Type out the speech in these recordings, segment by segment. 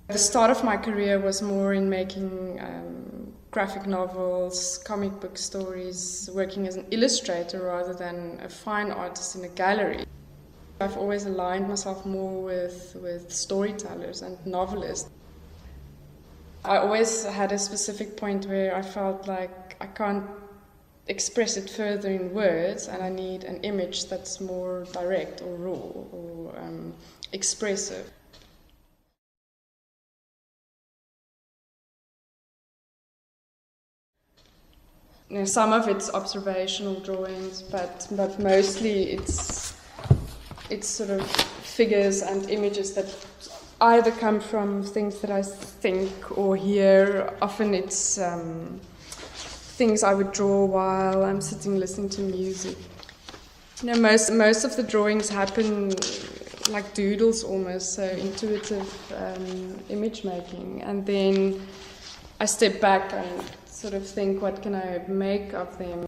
The start of my career was more in making graphic novels, comic book stories, working as an illustrator rather than a fine artist in a gallery. I've always aligned myself more with storytellers and novelists. I always had a specific point where I felt like I can't express it further in words, and I need an image that's more direct or raw or expressive. You know, some of it's observational drawings, but mostly it's sort of figures and images that either come from things that I think or hear. Often it's things I would draw while I'm sitting listening to music. You know, most of the drawings happen like doodles almost, so intuitive image making, and then I step back and sort of think, what can I make of them?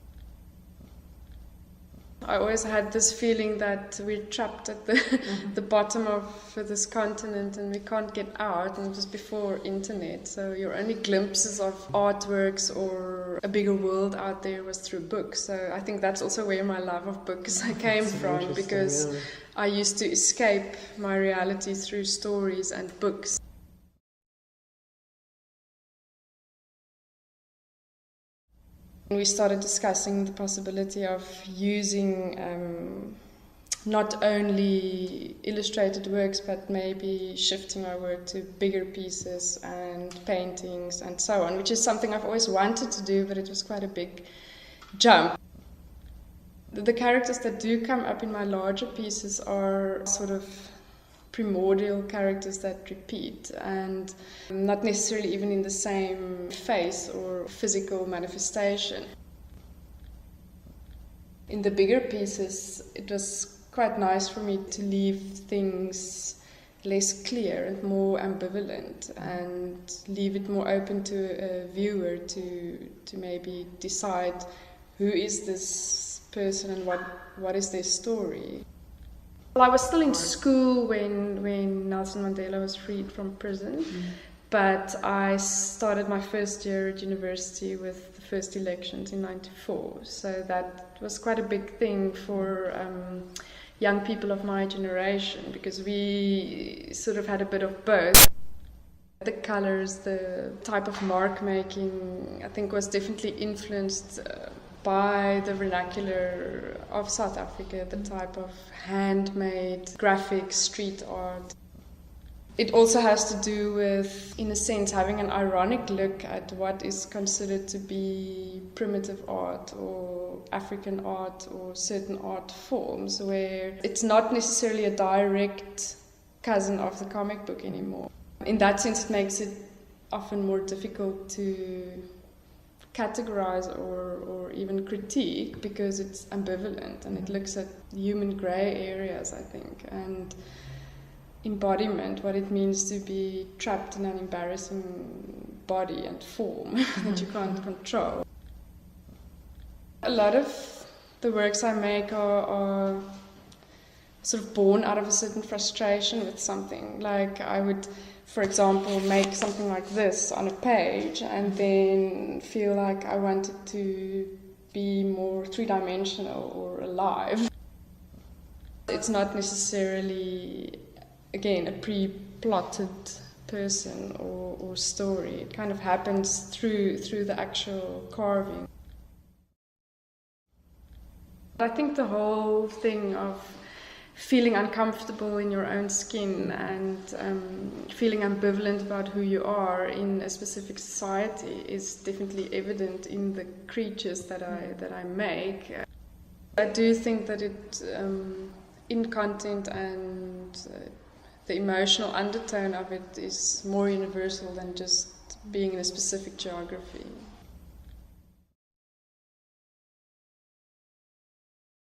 I always had this feeling that we're trapped at the bottom of this continent and we can't get out, and it was before internet, so your only glimpses of artworks or a bigger world out there was through books. So I think that's also where my love of books came from, because I used to escape my reality through stories and books. We started discussing the possibility of using not only illustrated works, but maybe shifting our work to bigger pieces and paintings and so on, which is something I've always wanted to do, but it was quite a big jump. The characters that do come up in my larger pieces are sort of primordial characters that repeat, and not necessarily even in the same face or physical manifestation. In the bigger pieces, it was quite nice for me to leave things less clear and more ambivalent, and leave it more open to a viewer to maybe decide who is this person and what is their story. Well, I was still in school when Nelson Mandela was freed from prison, but I started my first year at university with the first elections in '94. So that was quite a big thing for young people of my generation, because we sort of had a bit of both. The colors, the type of mark making, I think was definitely influenced by the vernacular of South Africa, the type of handmade graphic street art. It also has to do with, in a sense, having an ironic look at what is considered to be primitive art or African art or certain art forms, where it's not necessarily a direct cousin of the comic book anymore. In that sense, it makes it often more difficult to categorize or even critique, because it's ambivalent and it looks at human grey areas, I think, and embodiment, what it means to be trapped in an embarrassing body and form that you can't control. A lot of the works I make are sort of born out of a certain frustration with something. Like I would, for example, make something like this on a page and then feel like I wanted to be more three-dimensional or alive. It's not necessarily, again, a pre-plotted person or story. It kind of happens through the actual carving. I think the whole thing of feeling uncomfortable in your own skin and feeling ambivalent about who you are in a specific society is definitely evident in the creatures that I make. I do think that it, in content and the emotional undertone of it, is more universal than just being in a specific geography.